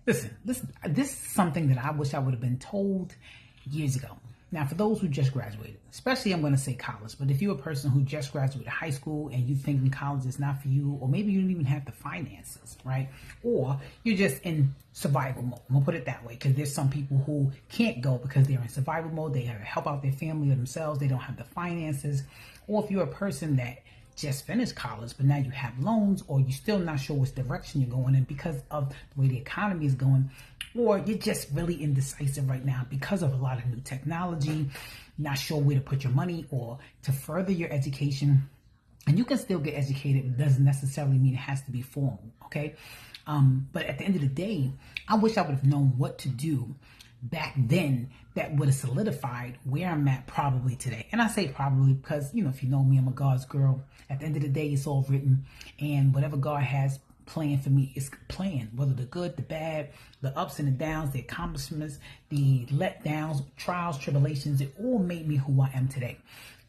Listen, this is something that I wish I would have been told years ago. Now, for those who just graduated, especially I'm going to say college, but if you're a person who just graduated high school and you think college is not for you, or maybe you don't even have the finances, right? Or you're just in survival mode. I'm going to put it that way, because there's some people who can't go because they're in survival mode. They have to help out their family or themselves. They don't have the finances. Or if you're a person that just finished college, but now you have loans, or you're still not sure which direction you're going in because of the way the economy is going, or you're just really indecisive right now because of a lot of new technology, not sure where to put your money or to further your education. And you can still get educated. It doesn't necessarily mean it has to be formal, okay? But at the end of the day, I wish I would have known what to do back then that would have solidified where I'm at probably today. And I say probably because, if you know me, I'm a God's girl. At the end of the day, it's all written. And whatever God has planned for me is planned, whether the good, the bad, the ups and the downs, the accomplishments, the letdowns, trials, tribulations, it all made me who I am today.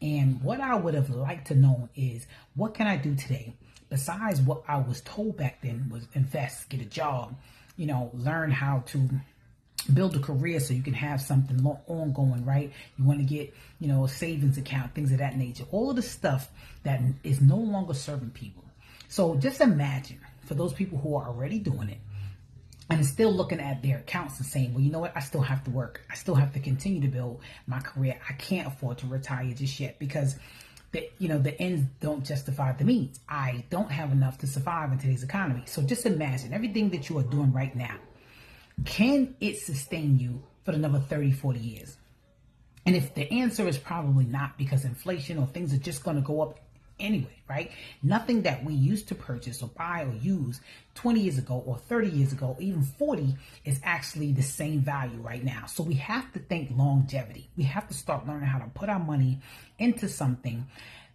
And what I would have liked to know is, what can I do today besides what I was told back then was invest, get a job, learn how to build a career so you can have something ongoing, right? You want to get, a savings account, things of that nature. All of the stuff that is no longer serving people. So just imagine, for those people who are already doing it and are still looking at their accounts and saying, well, you know what? I still have to work. I still have to continue to build my career. I can't afford to retire just yet because the ends don't justify the means. I don't have enough to survive in today's economy. So just imagine everything that you are doing right now. Can it sustain you for another 30, 40 years? And if the answer is probably not, because inflation or things are just going to go up anyway, right? Nothing that we used to purchase or buy or use 20 years ago or 30 years ago, even 40, is actually the same value right now. So we have to think longevity. We have to start learning how to put our money into something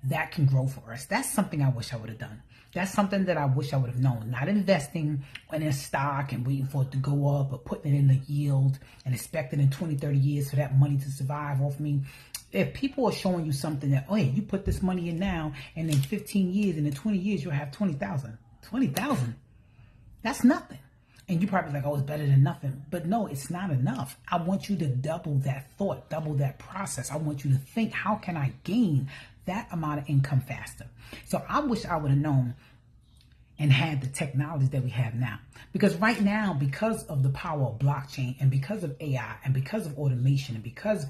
that can grow for us. That's something I wish I would have done. That's something that I wish I would have known. Not investing in a stock and waiting for it to go up, or putting it in the yield and expecting in 20, 30 years for that money to survive off me. If people are showing you something that, oh, hey, you put this money in now, and in 15 years, and in 20 years, you'll have 20,000. 20,000. That's nothing. And you probably like, oh, it's better than nothing. But no, it's not enough. I want you to double that thought, double that process. I want you to think, how can I gain that amount of income faster? So I wish I would have known and had the technologies that we have now. Because right now, because of the power of blockchain, and because of AI, and because of automation, and because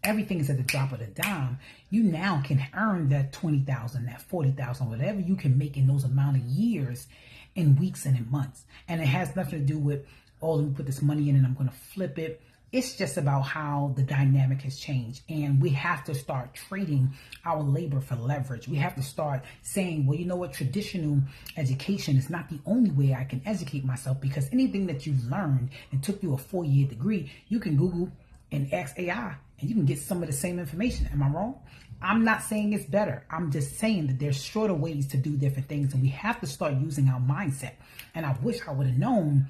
everything is at the drop of the dime, you now can earn that 20,000, that 40,000, whatever you can make in those amount of years, in weeks and in months. And it has nothing to do with, oh, let me put this money in and I'm going to flip it. It's just about how the dynamic has changed. And we have to start trading our labor for leverage. We have to start saying, well, you know what? Traditional education is not the only way I can educate myself, because anything that you've learned and took you a 4-year degree, you can Google and ask AI and you can get some of the same information. Am I wrong? I'm not saying it's better. I'm just saying that there's shorter ways to do different things, and we have to start using our mindset. And I wish I would have known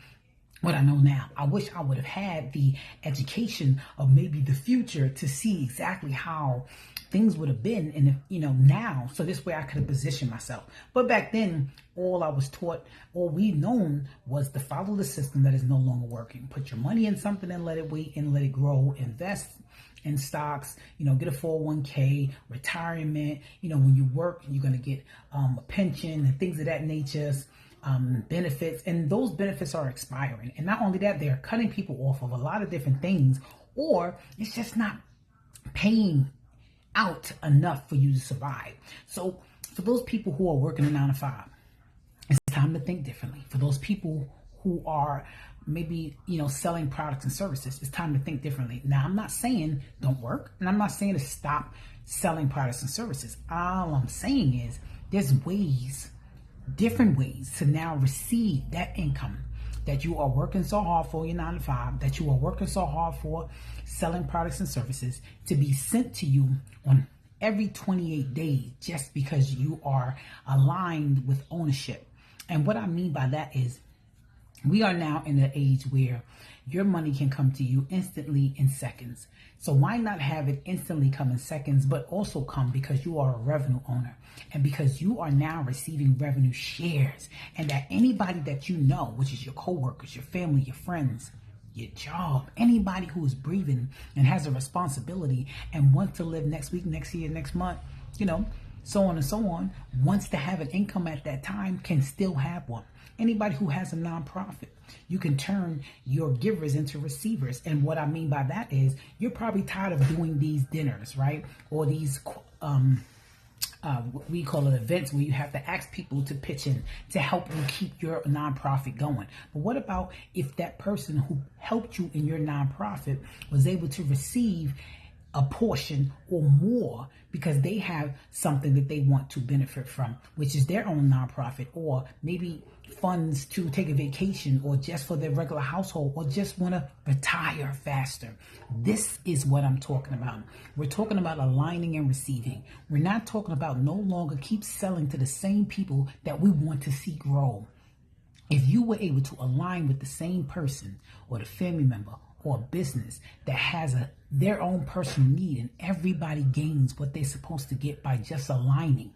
what I know now. I wish I would have had the education of maybe the future to see exactly how things would have been, and now, so this way I could have positioned myself. But back then, all I was taught, all we known, was to follow the system that is no longer working. Put your money in something and let it wait and let it grow. Invest in stocks, get a 401k, retirement. When you work, you're going to get a pension and things of that nature. Benefits, and those benefits are expiring. And not only that, they're cutting people off of a lot of different things, or it's just not paying out enough for you to survive. So for those people who are working a 9-to-5, it's time to think differently. For those people who are maybe, selling products and services, it's time to think differently. Now, I'm not saying don't work, and I'm not saying to stop selling products and services. All I'm saying is there's different ways to now receive that income that you are working so hard for, your 9-to-5, that you are working so hard for selling products and services, to be sent to you on every 28 days, just because you are aligned with ownership. And what I mean by that is, We are now in an age where your money can come to you instantly in seconds. So why not have it instantly come in seconds, but also come because you are a revenue owner and because you are now receiving revenue shares, and that anybody that you know, which is your coworkers, your family, your friends, your job, anybody who is breathing and has a responsibility and wants to live next week, next year, next month, so on and so on, wants to have an income at that time, can still have one. Anybody who has a nonprofit, you can turn your givers into receivers. And what I mean by that is you're probably tired of doing these dinners, right? Or these, we call it events where you have to ask people to pitch in to help you keep your nonprofit going. But what about if that person who helped you in your nonprofit was able to receive a portion or more because they have something that they want to benefit from, which is their own nonprofit, or maybe funds to take a vacation, or just for their regular household, or just want to retire faster. This is what I'm talking about. We're talking about aligning and receiving. We're not talking about no longer keep selling to the same people that we want to see grow. If you were able to align with the same person or the family member or a business that has their own personal need, and everybody gains what they're supposed to get by just aligning,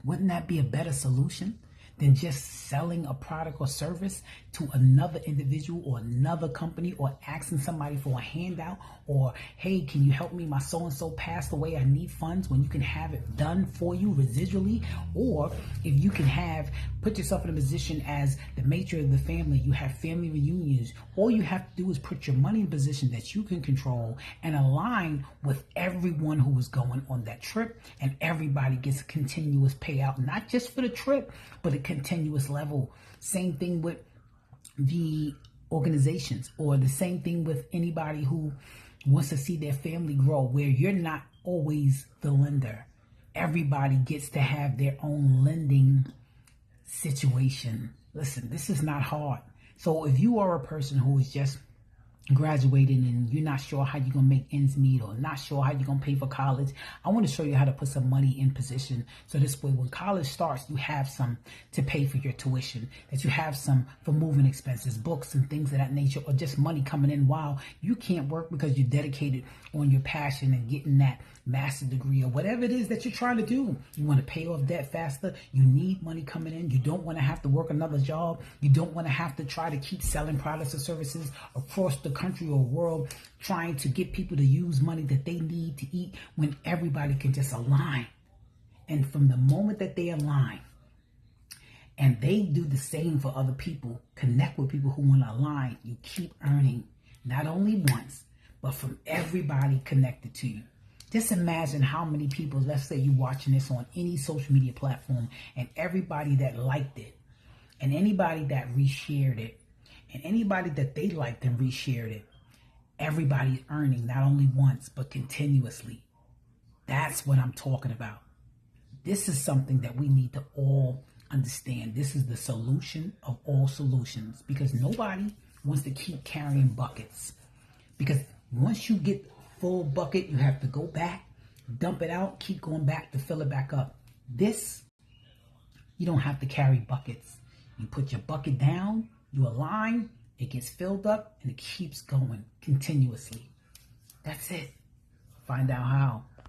wouldn't that be a better solution than just selling a product or service to another individual or another company, or asking somebody for a handout, or, hey, can you help me? My so-and-so passed away. I need funds, when you can have it done for you residually. Or if you can put yourself in a position as the matriarch of the family, you have family reunions. All you have to do is put your money in a position that you can control and align with everyone who is going on that trip, and everybody gets a continuous payout, not just for the trip, but a continuous level. Same thing with the organizations, or the same thing with anybody who wants to see their family grow, where you're not always the lender. Everybody gets to have their own lending situation. Listen, this is not hard. So if you are a person who is just graduating and you're not sure how you're going to make ends meet, or not sure how you're going to pay for college, I want to show you how to put some money in position. So this way, when college starts, you have some to pay for your tuition, that you have some for moving expenses, books and things of that nature, or just money coming in while you can't work because you're dedicated on your passion and getting that master's degree or whatever it is that you're trying to do. You want to pay off debt faster. You need money coming in. You don't want to have to work another job. You don't want to have to try to keep selling products or services across the country or world, trying to get people to use money that they need to eat, when everybody can just align. And from the moment that they align and they do the same for other people, connect with people who want to align, you keep earning, not only once, but from everybody connected to you. Just imagine how many people, let's say you're watching this on any social media platform, and everybody that liked it, and anybody that reshared it, and anybody that they liked and reshared it, everybody's earning not only once, but continuously. That's what I'm talking about. This is something that we need to all understand. This is the solution of all solutions, because nobody wants to keep carrying buckets. Because once you get full bucket, you have to go back, dump it out, keep going back to fill it back up. This, you don't have to carry buckets. You put your bucket down, you align, it gets filled up, and it keeps going continuously. That's it. Find out how.